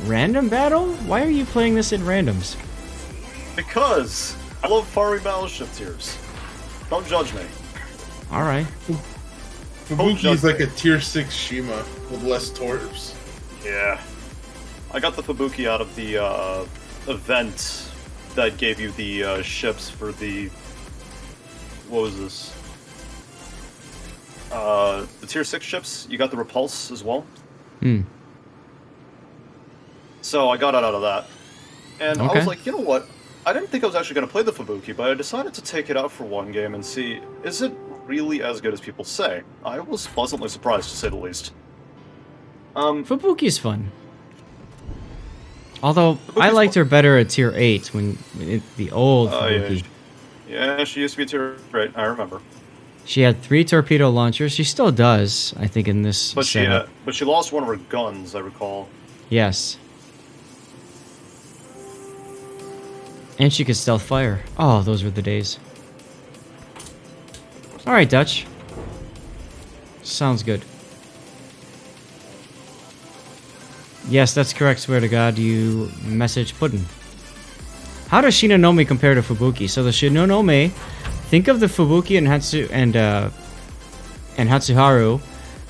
random battle? Why are you playing this in randoms? Because I love firing battleship tiers. Don't judge me. Alright. Fubuki is like a tier 6 Shima with less torps. Yeah. I got the Fubuki out of the event that gave you the ships for the... What was this? The tier 6 ships. You got the Repulse as well. So I got it out of that. And I was like, you know what? I didn't think I was actually going to play the Fubuki, but I decided to take it out for one game and see, is it really as good as people say? I was pleasantly surprised, to say the least. Fubuki's fun. Although, I liked her better at tier 8, when the old Fubuki. Yeah, she used to be tier 8, I remember. She had 3 torpedo launchers. She still does, I think, in this setup. But she lost one of her guns, I recall. Yes. And she could stealth fire. Oh, those were the days. Alright, Dutch. Sounds good. Yes, that's correct, swear to God, you message Puddin'. How does Shinonome compare to Fubuki? So the Shinonome, think of the Fubuki and Hatsuharu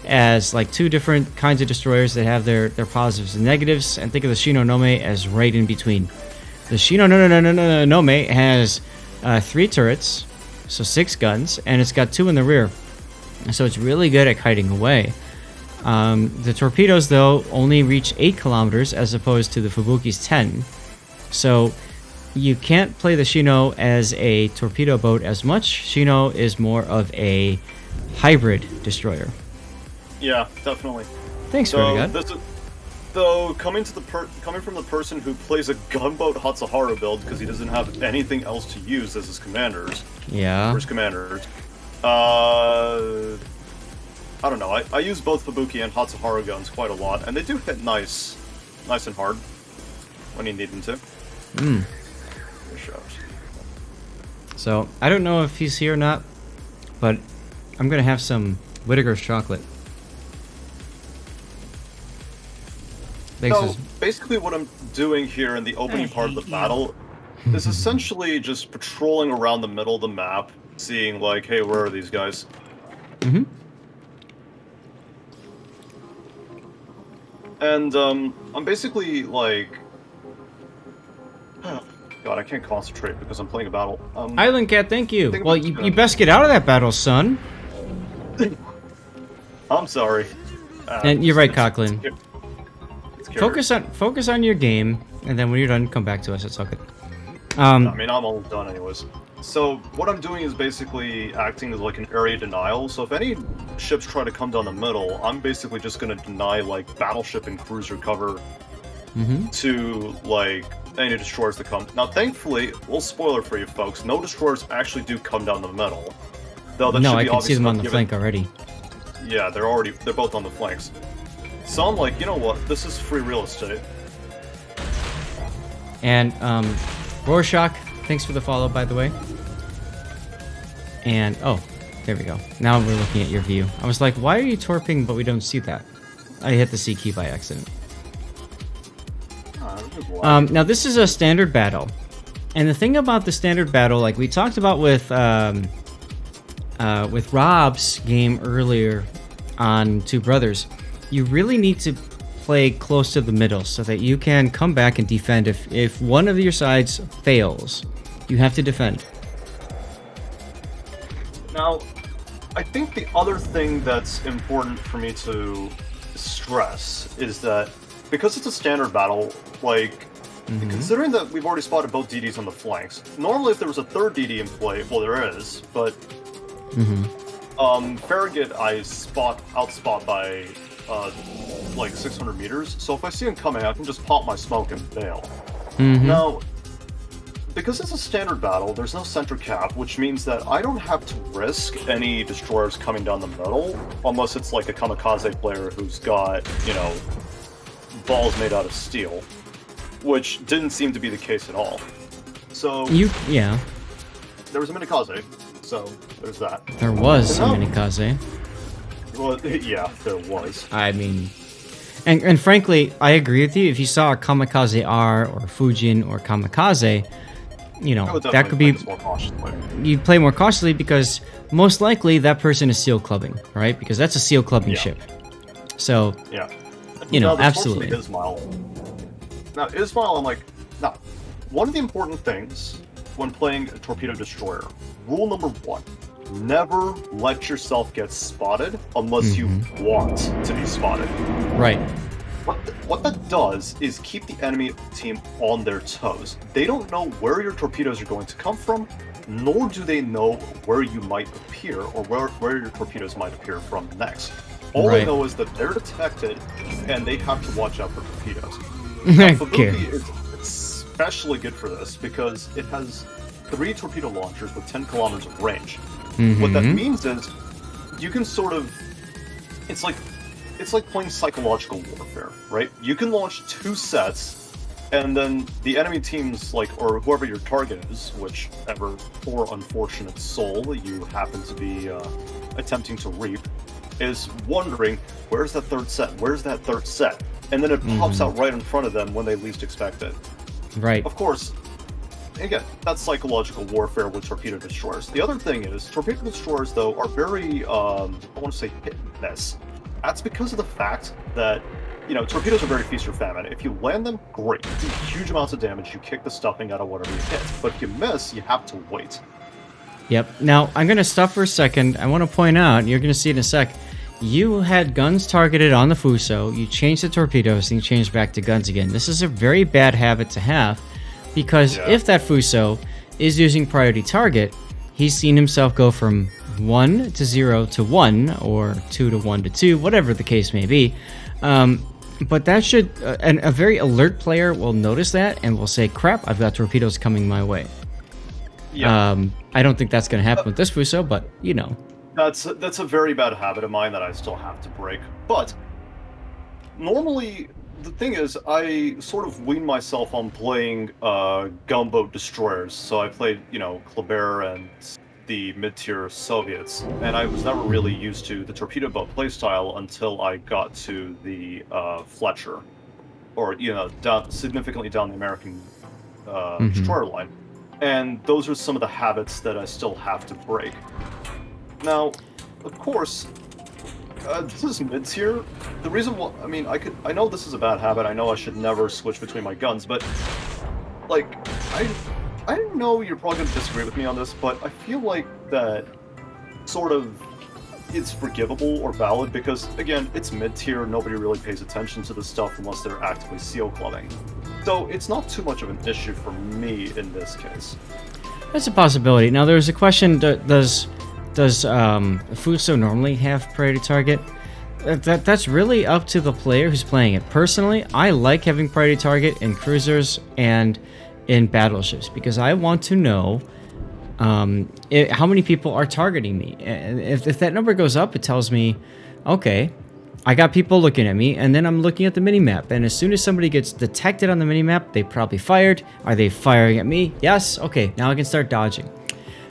as like 2 different kinds of destroyers that have their positives and negatives, and think of the Shinonome as right in between. The Shinonome has 3 turrets, so 6 guns, and it's got 2 in the rear. So it's really good at kiting away. The torpedoes, though, only reach 8 kilometers as opposed to the Fubuki's 10. So you can't play the Shino as a torpedo boat as much. Shino is more of a hybrid destroyer. Yeah, definitely. Thanks, so though coming from the person who plays a gunboat Hatsuharu build because he doesn't have anything else to use as his commanders. Yeah. First commanders. I don't know. I use both Fubuki and Hatsuharu guns quite a lot, and they do hit nice and hard when you need them to. So I don't know if he's here or not, but I'm gonna have some Whittaker's chocolate. So basically what I'm doing here in the opening part of the battle is essentially just patrolling around the middle of the map, seeing like, hey, where are these guys? And I'm basically like, God, I can't concentrate because I'm playing a battle. Island Cat, thank you. Well, you best get out of that battle, son. I'm sorry. And you're right, Coughlin. Focus on your game, and then when you're done, come back to us. It's all good. I mean, I'm almost done anyways. So what I'm doing is basically acting as like an area denial. So if any ships try to come down the middle, I'm basically just going to deny like battleship and cruiser cover to like any destroyers that come. Now, thankfully, little spoiler for you folks, no destroyers actually do come down the middle. Though that I can see them on the flank already. Yeah, they're both on the flanks. So I'm like, you know what? This is free real estate. And Rorschach, thanks for the follow, by the way. And oh, there we go. Now we're looking at your view. I was like, why are you torping, but we don't see that? I hit the C key by accident. Now this is a standard battle, and the thing about the standard battle, like we talked about with Rob's game earlier on Two Brothers, you really need to play close to the middle so that you can come back and defend. If one of your sides fails, you have to defend. Now, I think the other thing that's important for me to stress is that because it's a standard battle, like, considering that we've already spotted both DDs on the flanks, normally if there was a third DD in play, well, there is, but Farragut I outspot by like 600 meters, so if I see him coming, I can just pop my smoke and bail. Now, because it's a standard battle, there's no center cap, which means that I don't have to risk any destroyers coming down the middle, unless it's like a kamikaze player who's got, you know, balls made out of steel, which didn't seem to be the case at all. So yeah, there was a minikaze, so there's that. There was a minikaze. Well, yeah, there was. I mean, And frankly, I agree with you. If you saw a Kamikaze R or Fujin or Kamikaze, that could be... More cautiously. You play more cautiously because most likely that person is seal clubbing, right? Because that's a seal clubbing ship. So, yeah. Absolutely. Now, Ismail, I'm like... Now, one of the important things when playing a torpedo destroyer, rule number 1, never let yourself get spotted unless you want to be spotted. Right. What that does is keep the enemy team on their toes. They don't know where your torpedoes are going to come from, nor do they know where you might appear or where your torpedoes might appear from next. All they know is that they're detected and they have to watch out for torpedoes. Now, Fubuki is especially good for this because it has 3 torpedo launchers with 10 kilometers of range. What that means is you can sort of... It's like playing psychological warfare, right? You can launch 2 sets, and then the enemy team's or whoever your target is, whichever poor unfortunate soul you happen to be attempting to reap, is wondering, where's that 3rd set? Where's that 3rd set? And then it pops out right in front of them when they least expect it. Right. Of course, again, that's psychological warfare with torpedo destroyers. The other thing is, torpedo destroyers, though, are very, I want to say hit and miss. That's because of the fact that, torpedoes are very feast or famine. If you land them, great. You do huge amounts of damage, you kick the stuffing out of whatever you hit. But if you miss, you have to wait. Yep. Now, I'm going to stop for a second. I want to point out, you're going to see it in a sec, you had guns targeted on the Fuso, you changed the torpedoes, and you changed back to guns again. This is a very bad habit to have, because if that Fuso is using priority target, he's seen himself go from 1 to 0 to 1, or 2 to 1 to 2, whatever the case may be. But that should... a very alert player will notice that and will say, crap, I've got torpedoes coming my way. Yeah. I don't think that's going to happen with this Fuso, but, That's a very bad habit of mine that I still have to break. But normally, the thing is, I sort of wean myself on playing gunboat destroyers. So I played, Kleber and the mid-tier Soviets, and I was never really used to the torpedo boat playstyle until I got to the Fletcher, or significantly down the American destroyer line. And those are some of the habits that I still have to break. Now, of course, this is mid-tier. The reason why, I know this is a bad habit. I know I should never switch between my guns, but I know you're probably going to disagree with me on this, but I feel like that sort of it's forgivable or valid because, again, it's mid-tier. Nobody really pays attention to this stuff unless they're actively seal clubbing. So it's not too much of an issue for me in this case. That's a possibility. Now, there's a question, does Fuso normally have priority target? That's really up to the player who's playing it. Personally, I like having priority target in cruisers and in battleships because I want to know how many people are targeting me. And if that number goes up, it tells me, okay, I got people looking at me, and then I'm looking at the minimap. And as soon as somebody gets detected on the minimap, they probably fired. Are they firing at me? Yes. Okay, now I can start dodging.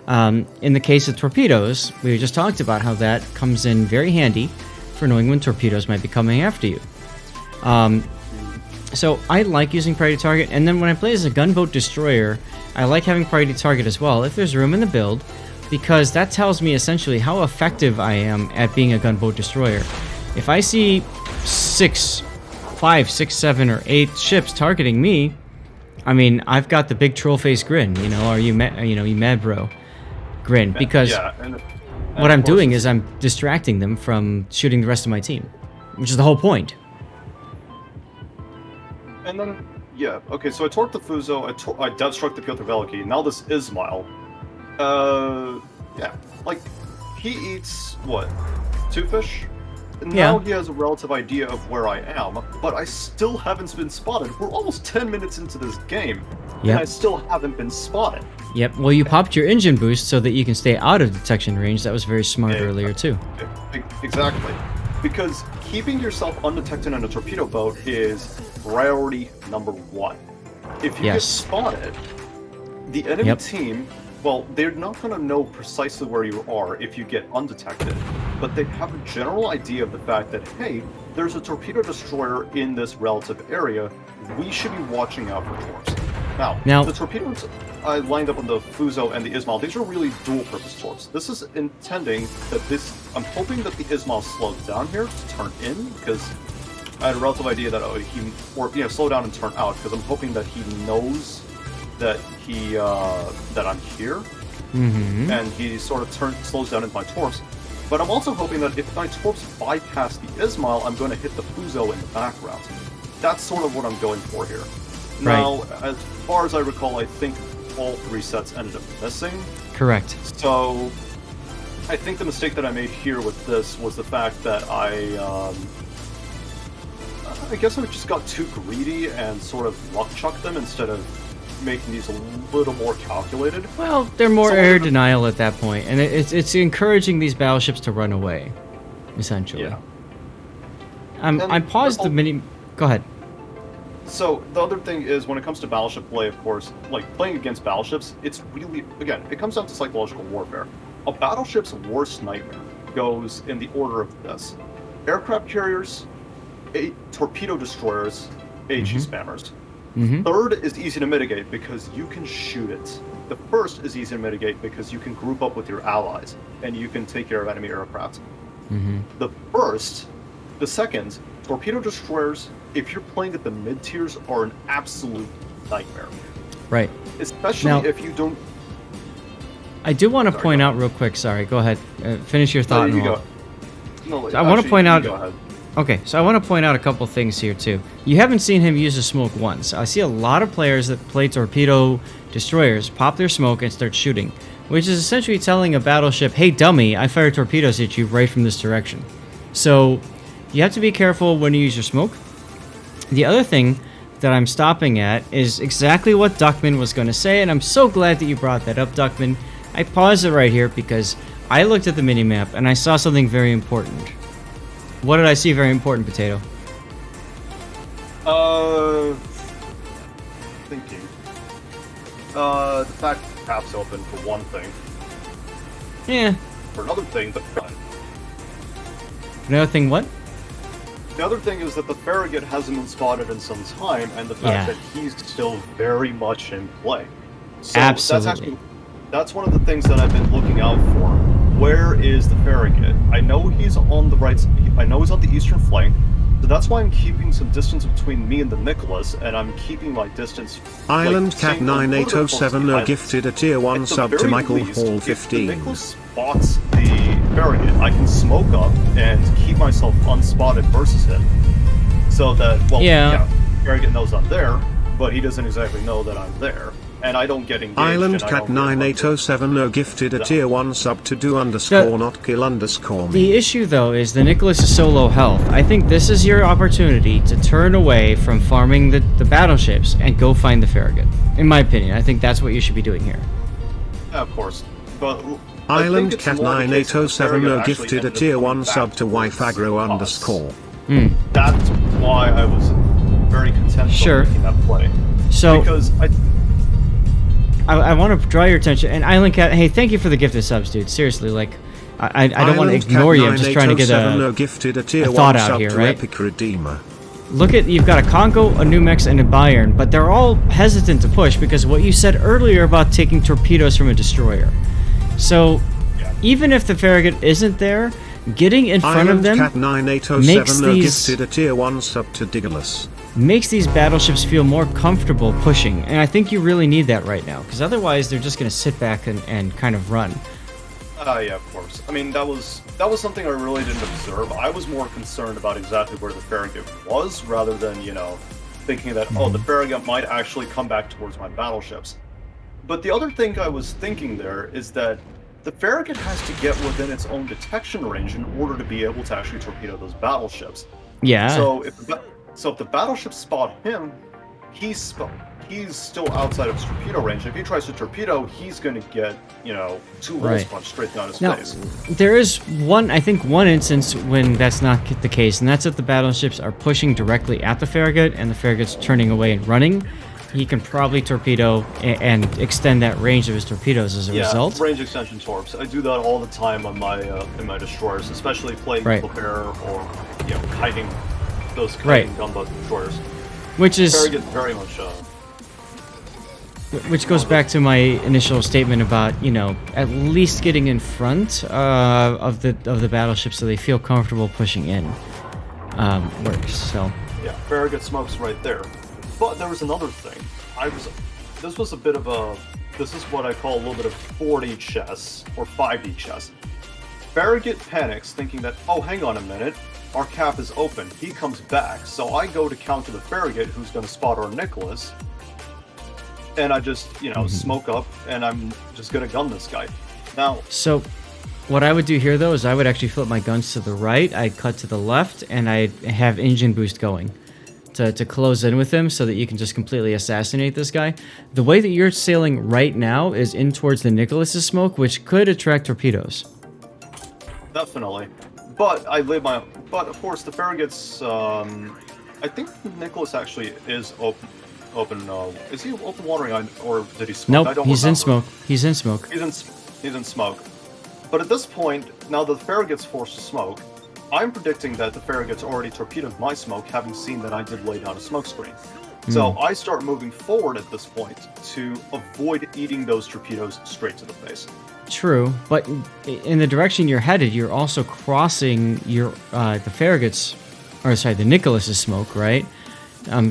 In the case of torpedoes, we just talked about how that comes in very handy for knowing when torpedoes might be coming after you. So I like using priority target, and then when I play as a gunboat destroyer, I like having priority target as well, if there's room in the build, because that tells me essentially how effective I am at being a gunboat destroyer. If I see 5, 6, 7, or 8 ships targeting me, I've got the big troll face grin, are you mad, bro? Grin, because and what I'm doing is I'm distracting them from shooting the rest of my team, which is the whole point. And then, okay, so I torqued the Fuso, I death struck the Piotr Veliki, now this Ismail. He eats, what, 2 fish? And now he has a relative idea of where I am, but I still haven't been spotted. We're almost 10 minutes into this game, and I still haven't been spotted. Yep, well, you popped your engine boost so that you can stay out of detection range. That was very smart earlier, too. Exactly. Because keeping yourself undetected in a torpedo boat is priority number 1. If you get spotted, the enemy team... Well, they're not going to know precisely where you are if you get undetected, but they have a general idea of the fact that, hey, there's a torpedo destroyer in this relative area, we should be watching out for torps. Now, the torpedoes I lined up on the Fuzo and the Ismail, these are really dual-purpose torps. This is intending that I'm hoping that the Ismail slows down here to turn in, because I had a relative idea that slow down and turn out, because I'm hoping that he knows that that I'm here, and he sort of slows down into my torps. But I'm also hoping that if my torps bypass the Ismail, I'm going to hit the Fuzo in the background. That's sort of what I'm going for here. Now, as far as I recall, I think all 3 sets ended up missing. Correct. So, I think the mistake that I made here with this was the fact that I guess I just got too greedy and sort of luck chucked them instead of making these a little more calculated. Well, they're more air denial at that point, and it's encouraging these battleships to run away, essentially. Yeah. I paused the mini. Go ahead. So, the other thing is, when it comes to battleship play, of course, like, playing against battleships, it's really, again, it comes down to psychological warfare. A battleship's worst nightmare goes in the order of this. Aircraft carriers, torpedo destroyers, AG spammers. Third is easy to mitigate because you can shoot it. The first is easy to mitigate because you can group up with your allies, and you can take care of enemy aircraft. The second, torpedo destroyers, if you're playing at the mid-tiers, are an absolute nightmare. Right. Especially if you don't... I do want to point out real quick, sorry, go ahead. Finish your thought. I want to point out... Go ahead. Okay, so I want to point out a couple things here, too. You haven't seen him use a smoke once. I see a lot of players that play torpedo destroyers pop their smoke and start shooting, which is essentially telling a battleship, hey, dummy, I fire torpedoes at you right from this direction. So, you have to be careful when you use your smoke. The other thing that I'm stopping at is exactly what Duckman was going to say, and I'm so glad that you brought that up, Duckman. I paused it right here because I looked at the minimap and I saw something very important. What did I see very important, Potato? Thinking. The fact that the tap's open, for one thing. Yeah. For another thing, Another thing, what? The other thing is that the Farragut hasn't been spotted in some time, and the fact that he's still very much in play. So Absolutely. That's one of the things that I've been looking out for. Where is the Farragut? I know he's on the right. I know he's on the eastern flank, so that's why I'm keeping some distance between me and the Nicholas, and I'm keeping my distance. Island Cat 9807 are gifted a tier 1 sub to Michael Hall 15. If the Nicholas spots the Farragut, I can smoke up and keep myself unspotted versus him, so that Farragut knows I'm there, but he doesn't exactly know that I'm there. And I don't get engaged. Island Cat 9807 are gifted a tier 1 sub to do _ not kill _ me. The issue, though, is the Nicholas is so low health. I think this is your opportunity to turn away from farming the battleships and go find the Farragut. In my opinion, I think that's what you should be doing here. Yeah, of course. But Island Cat 9807 are gifted a tier 1 sub to wife aggro _ That's why I was very content with making that play. So, because I want to draw your attention, and Island Cat, hey, thank you for the gifted subs, dude. Seriously, like, I don't want to ignore you. I'm just trying to get a thought out here, right? Epic Redeemer. Look at, you've got a Congo, a Numex, and a Bayern, but they're all hesitant to push because of what you said earlier about taking torpedoes from a destroyer. So, even if the Farragut isn't there, getting in front of them Cat 9807 are gifted a tier 1 sub to Diggerless. Makes these battleships feel more comfortable pushing, and I think you really need that right now, because otherwise they're just going to sit back and kind of run. Yeah, of course. I mean, that was something I really didn't observe. I was more concerned about exactly where the Farragut was, rather than, thinking that, the Farragut might actually come back towards my battleships. But the other thing I was thinking there is that the Farragut has to get within its own detection range in order to be able to actually torpedo those battleships. Yeah. So if the battleships spot him, he's still outside of his torpedo range. If he tries to torpedo, he's going to get, 2 holes punched straight down his face. There is one instance when that's not the case, and that's if the battleships are pushing directly at the Farragut, and the Farragut's turning away and running. He can probably torpedo and extend that range of his torpedoes as a result. Range extension torps. I do that all the time on my in my destroyers, especially playing Flipper or kiting those Right. gunboat destroyers. Which is Farragut very much. which goes back to my initial statement about, you know, at least getting in front of the battleship so they feel comfortable pushing in. Works. So Yeah, Farragut smokes right there. But there was another thing. This was a bit of a. This is what I call a little bit of 4D chess or 5D chess. Farragut panics, thinking that, oh, hang on a minute, our cap is open. He comes back, so I go to counter the Farragut, who's going to spot our Nicholas, and I just, you know, smoke up, and I'm just going to gun this guy. Now, So, what I would do here, though, is I would actually flip my guns to the right, I'd cut to the left, and I'd have engine boost going to close in with him so that you can just completely assassinate this guy. The way that you're sailing right now is in towards the Nicholas's smoke, which could attract torpedoes. definitely. But But, of course, the Farragut's, I think Nicholas actually is open, is he open watering, or did he smoke? Nope, he's in smoke. He's in smoke. He's in smoke. But at this point, now that the Farragut's forced to smoke, I'm predicting that the Farragut's already torpedoed my smoke, having seen that I did lay down a smoke screen. So I start moving forward at this point to avoid eating those torpedoes straight to the face. True, but in the direction you're headed, you're also crossing your the Farragut's, or sorry, the Nicholas's smoke, right?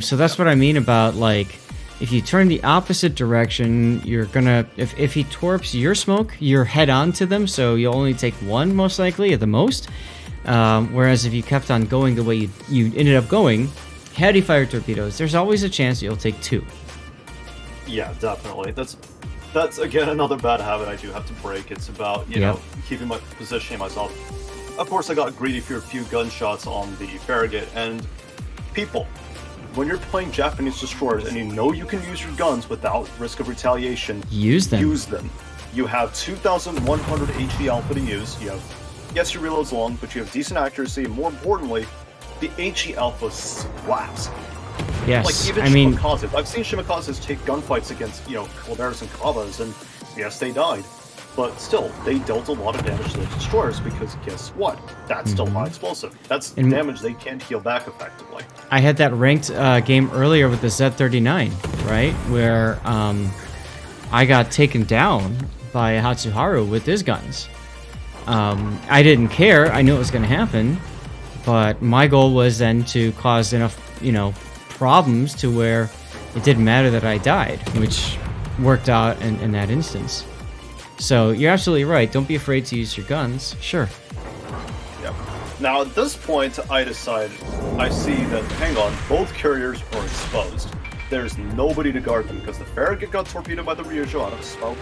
So that's what I mean about, like, if you turn the opposite direction, you're gonna, if he torps your smoke, you're head on to them, so you'll only take one most likely at the most. Whereas if you kept on going the way you ended up going, had he fired torpedoes, there's always a chance you'll take two. Yeah, definitely. That's again another bad habit I do have to break. It's about, you know, positioning myself. Of course, I got greedy for a few gunshots on the Farragut, and people, when you're playing Japanese destroyers and you know you can use your guns without risk of retaliation, Use them. use them. You have 2,100 HE alpha to use. You have, yes, your reload's long, but you have decent accuracy, and more importantly, the HE alpha slaps. Yes, Like, even I mean, Shimikazes. I've seen Shimikazes take gunfights against, you know, Calderas and Kavas, and yes, they died. But still, they dealt a lot of damage to the destroyers, because guess what? That's still high explosive. That's damage they can't heal back effectively. I had that ranked game earlier with the Z39, right? Where I got taken down by Hatsuharu with his guns. I didn't care. I knew it was going to happen. But my goal was then to cause enough, you know, problems to where it didn't matter that I died, which worked out in that instance. So you're absolutely right. Don't be afraid to use your guns. Sure. Yep. Now, at this point, I see that, hang on, both carriers are exposed. There's nobody to guard them, because the Farragut got torpedoed by the Ryujo out of smoke.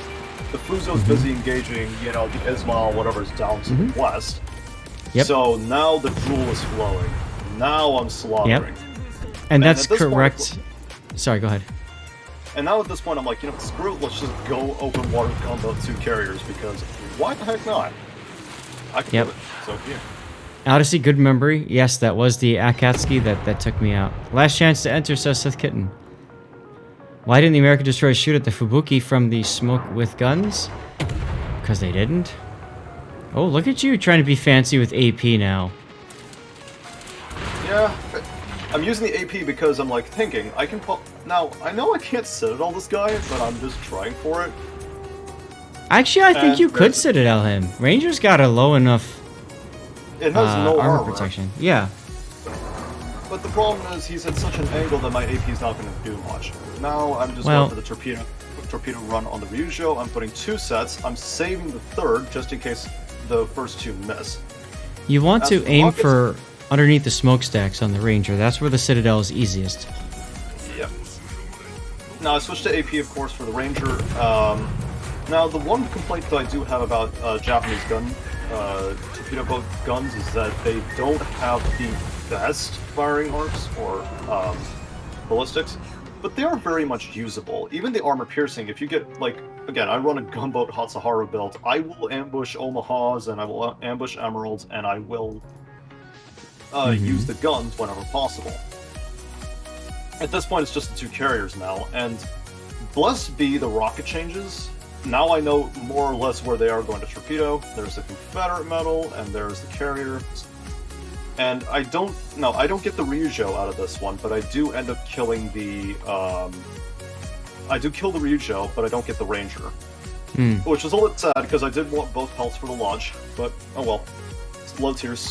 The Fuzo's busy engaging, you know, the Ismail, whatever's down to the west. Yep. So now the drool is flowing. Now I'm slaughtering. And that's at this correct. point- Sorry, go ahead. And now at this point, I'm like, you know, screw it, let's just go open water combo 2 carriers, because why the heck not? I can do it. So, yeah. Odyssey, good memory. Yes, that was the Akatsuki that took me out. Last chance to enter, says Seth Kitten. Why didn't the American destroyers shoot at the Fubuki from the smoke with guns? Because they didn't. Oh, look at you trying to be fancy with AP now. Yeah, I'm using the AP because I'm like thinking I can pull. Now I know I can't citadel this guy, but I'm just trying for it. Actually, I think you could citadel him. Ranger's got a low enough It has no armor protection. Yeah. But the problem is he's at such an angle that my AP is not going to do much. Now I'm just going for the torpedo run on the Ryujo. I'm putting 2 sets. I'm saving the 3rd just in case the first 2 miss. You want to aim for underneath the smokestacks on the Ranger. That's where the citadel is easiest. Yep. Now I switched to AP, of course, for the Ranger. Now the one complaint that I do have about Japanese torpedo boat guns is that they don't have the best firing arcs or ballistics, but they are very much usable. Even the armor piercing, if you get, like, again, I run a gunboat Hatsuharu build, I will ambush Omahas and I will ambush Emeralds and I will use the guns whenever possible. At this point, it's just the 2 carriers now, and blessed be the rocket changes. Now I know more or less where they are going to torpedo. There's the Confederate medal, and there's the carrier. And I don't get the Ryujo out of this one, but I do end up killing the, I do kill the Ryujo, but I don't get the Ranger. Which is a little sad, because I did want both pelts for the launch, but oh well. It's low tiers.